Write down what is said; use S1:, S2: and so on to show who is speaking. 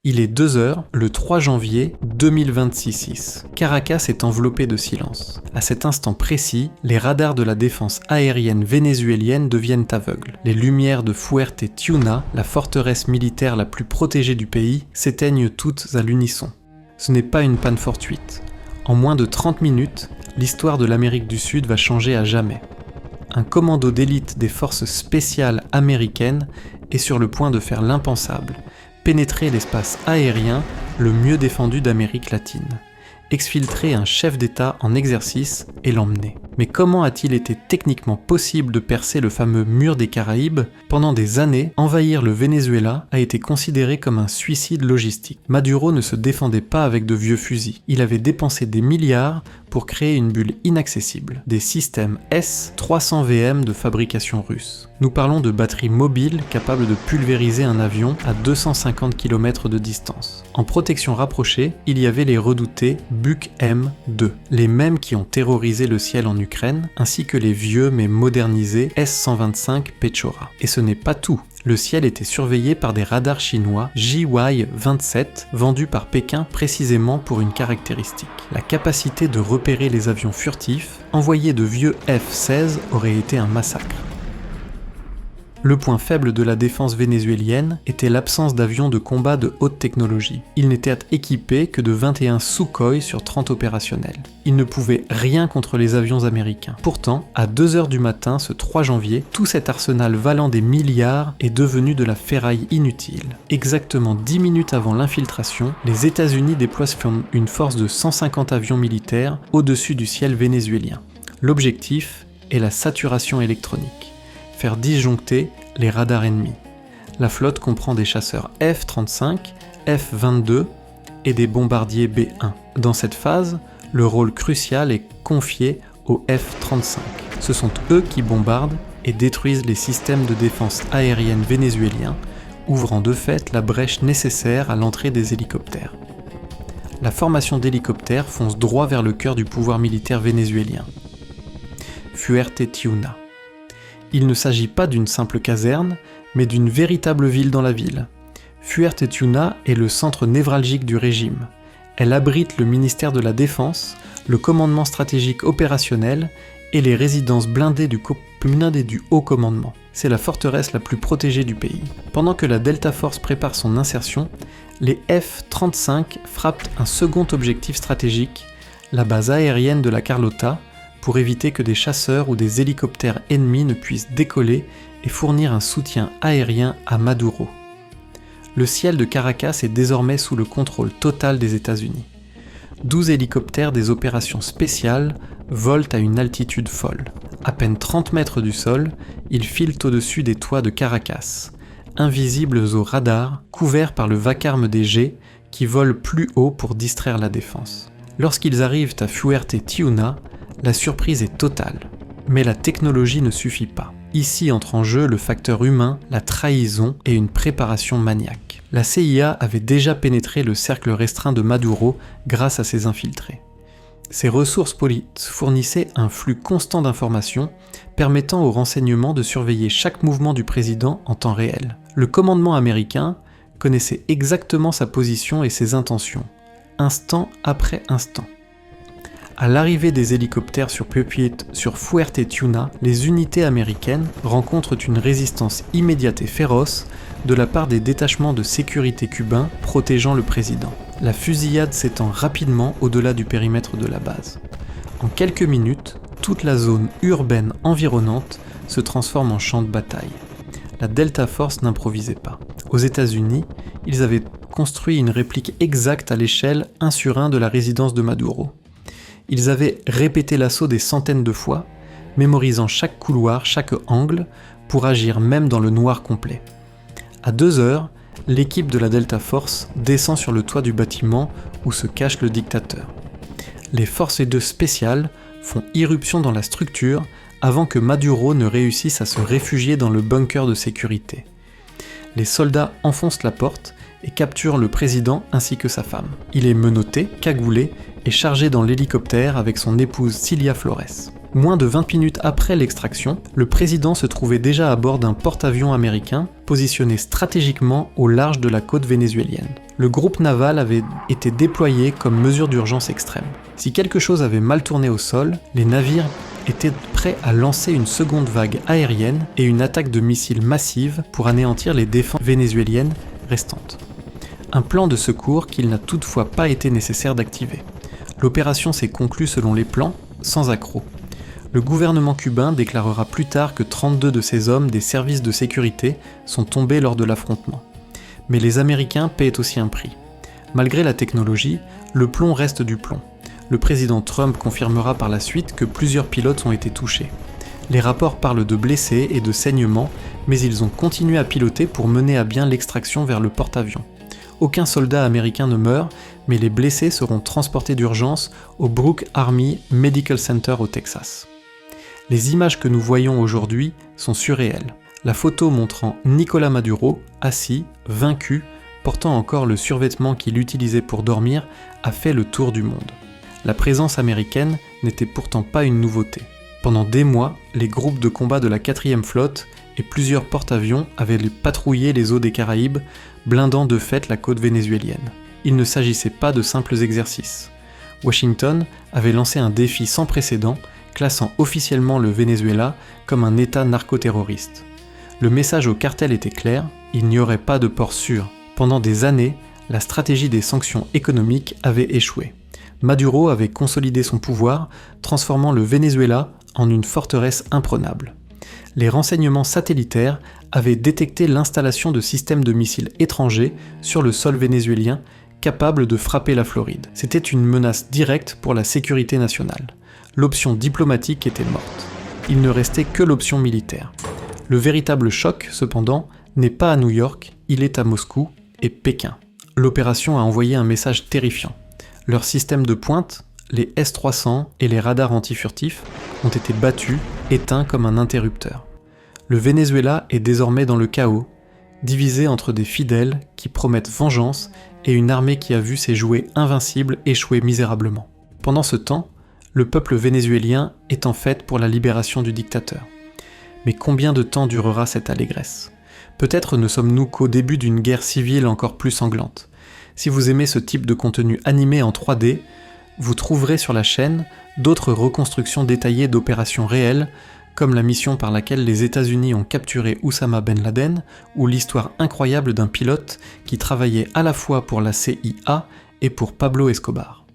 S1: Il est 2h, le 3 janvier 2026. Caracas est enveloppé de silence. À cet instant précis, les radars de la défense aérienne vénézuélienne deviennent aveugles. Les lumières de Fuerte Tiuna, la forteresse militaire la plus protégée du pays, s'éteignent toutes à l'unisson. Ce n'est pas une panne fortuite. En moins de 30 minutes, l'histoire de l'Amérique du Sud va changer à jamais. Un commando d'élite des forces spéciales américaines est sur le point de faire l'impensable, pénétrer l'espace aérien le mieux défendu d'Amérique latine, exfiltrer un chef d'État en exercice et l'emmener. Mais comment a-t-il été techniquement possible de percer le fameux mur des Caraïbes ? Pendant des années, envahir le Venezuela a été considéré comme un suicide logistique. Maduro ne se défendait pas avec de vieux fusils. Il avait dépensé des milliards pour créer une bulle inaccessible, des systèmes S-300VM de fabrication russe. Nous parlons de batteries mobiles capables de pulvériser un avion à 250 km de distance. En protection rapprochée, il y avait les redoutés Buk-M2, les mêmes qui ont terrorisé le ciel en Ukraine, ainsi que les vieux mais modernisés S-125 Pechora. Et ce n'est pas tout. Le ciel était surveillé par des radars chinois JY-27 vendus par Pékin précisément pour une caractéristique. La capacité de repérer les avions furtifs. Envoyer de vieux F-16 aurait été un massacre. Le point faible de la défense vénézuélienne était l'absence d'avions de combat de haute technologie. Ils n'étaient équipés que de 21 Sukhoi sur 30 opérationnels. Ils ne pouvaient rien contre les avions américains. Pourtant, à 2h du matin, ce 3 janvier, tout cet arsenal valant des milliards est devenu de la ferraille inutile. Exactement 10 minutes avant l'infiltration, les États-Unis déploient une force de 150 avions militaires au-dessus du ciel vénézuélien. L'objectif est la saturation électronique. Faire disjoncter les radars ennemis. La flotte comprend des chasseurs F-35, F-22 et des bombardiers B-1. Dans cette phase, le rôle crucial est confié aux F-35. Ce sont eux qui bombardent et détruisent les systèmes de défense aérienne vénézuéliens, ouvrant de fait la brèche nécessaire à l'entrée des hélicoptères. La formation d'hélicoptères fonce droit vers le cœur du pouvoir militaire vénézuélien. Fuerte Tiuna. Il ne s'agit pas d'une simple caserne, mais d'une véritable ville dans la ville. Fuerte Tiuna est le centre névralgique du régime. Elle abrite le ministère de la Défense, le commandement stratégique opérationnel et les résidences blindées du haut commandement. C'est la forteresse la plus protégée du pays. Pendant que la Delta Force prépare son insertion, les F-35 frappent un second objectif stratégique, la base aérienne de la Carlota, pour éviter que des chasseurs ou des hélicoptères ennemis ne puissent décoller et fournir un soutien aérien à Maduro. Le ciel de Caracas est désormais sous le contrôle total des États-Unis. 12 hélicoptères des opérations spéciales volent à une altitude folle. À peine 30 mètres du sol, ils filent au-dessus des toits de Caracas, invisibles aux radars, couverts par le vacarme des jets qui volent plus haut pour distraire la défense. Lorsqu'ils arrivent à Fuerte Tiuna, la surprise est totale. Mais la technologie ne suffit pas. Ici entre en jeu le facteur humain, la trahison et une préparation maniaque. La CIA avait déjà pénétré le cercle restreint de Maduro grâce à ses infiltrés. Ces ressources fournissaient un flux constant d'informations permettant aux renseignements de surveiller chaque mouvement du président en temps réel. Le commandement américain connaissait exactement sa position et ses intentions, instant après instant. À l'arrivée des hélicoptères sur Fuerte Tiuna, les unités américaines rencontrent une résistance immédiate et féroce de la part des détachements de sécurité cubains protégeant le président. La fusillade s'étend rapidement au-delà du périmètre de la base. En quelques minutes, toute la zone urbaine environnante se transforme en champ de bataille. La Delta Force n'improvisait pas. Aux États-Unis, ils avaient construit une réplique exacte à l'échelle 1 sur 1 de la résidence de Maduro. Ils avaient répété l'assaut des centaines de fois, mémorisant chaque couloir, chaque angle, pour agir même dans le noir complet. À 2h, l'équipe de la Delta Force descend sur le toit du bâtiment où se cache le dictateur. Les forces spéciales font irruption dans la structure avant que Maduro ne réussisse à se réfugier dans le bunker de sécurité. Les soldats enfoncent la porte et capturent le président ainsi que sa femme. Il est menotté, cagoulé et chargé dans l'hélicoptère avec son épouse Cilia Flores. Moins de 20 minutes après l'extraction, le président se trouvait déjà à bord d'un porte-avions américain positionné stratégiquement au large de la côte vénézuélienne. Le groupe naval avait été déployé comme mesure d'urgence extrême. Si quelque chose avait mal tourné au sol, les navires étaient prêts à lancer une seconde vague aérienne et une attaque de missiles massive pour anéantir les défenses vénézuéliennes restantes. Un plan de secours qu'il n'a toutefois pas été nécessaire d'activer. L'opération s'est conclue selon les plans, sans accroc. Le gouvernement cubain déclarera plus tard que 32 de ses hommes des services de sécurité sont tombés lors de l'affrontement. Mais les Américains paient aussi un prix. Malgré la technologie, le plomb reste du plomb. Le président Trump confirmera par la suite que plusieurs pilotes ont été touchés. Les rapports parlent de blessés et de saignements, mais ils ont continué à piloter pour mener à bien l'extraction vers le porte-avions. Aucun soldat américain ne meurt, mais les blessés seront transportés d'urgence au Brooke Army Medical Center au Texas. Les images que nous voyons aujourd'hui sont surréelles. La photo montrant Nicolás Maduro, assis, vaincu, portant encore le survêtement qu'il utilisait pour dormir, a fait le tour du monde. La présence américaine n'était pourtant pas une nouveauté. Pendant des mois, les groupes de combat de la 4e flotte et plusieurs porte-avions avaient patrouillé les eaux des Caraïbes, blindant de fait la côte vénézuélienne. Il ne s'agissait pas de simples exercices. Washington avait lancé un défi sans précédent, classant officiellement le Venezuela comme un État narcoterroriste. Le message au cartel était clair, il n'y aurait pas de port sûr. Pendant des années, la stratégie des sanctions économiques avait échoué. Maduro avait consolidé son pouvoir, transformant le Venezuela en une forteresse imprenable. Les renseignements satellitaires avaient détecté l'installation de systèmes de missiles étrangers sur le sol vénézuélien capables de frapper la Floride. C'était une menace directe pour la sécurité nationale. L'option diplomatique était morte. Il ne restait que l'option militaire. Le véritable choc, cependant, n'est pas à New York, il est à Moscou et Pékin. L'opération a envoyé un message terrifiant. Leurs systèmes de pointe, les S-300 et les radars anti-furtifs, ont été battus, éteints comme un interrupteur. Le Venezuela est désormais dans le chaos, divisé entre des fidèles qui promettent vengeance et une armée qui a vu ses jouets invincibles échouer misérablement. Pendant ce temps, le peuple vénézuélien est en fête pour la libération du dictateur. Mais combien de temps durera cette allégresse ? Peut-être ne sommes-nous qu'au début d'une guerre civile encore plus sanglante. Si vous aimez ce type de contenu animé en 3D, vous trouverez sur la chaîne d'autres reconstructions détaillées d'opérations réelles, comme la mission par laquelle les États-Unis ont capturé Oussama Ben Laden, ou l'histoire incroyable d'un pilote qui travaillait à la fois pour la CIA et pour Pablo Escobar.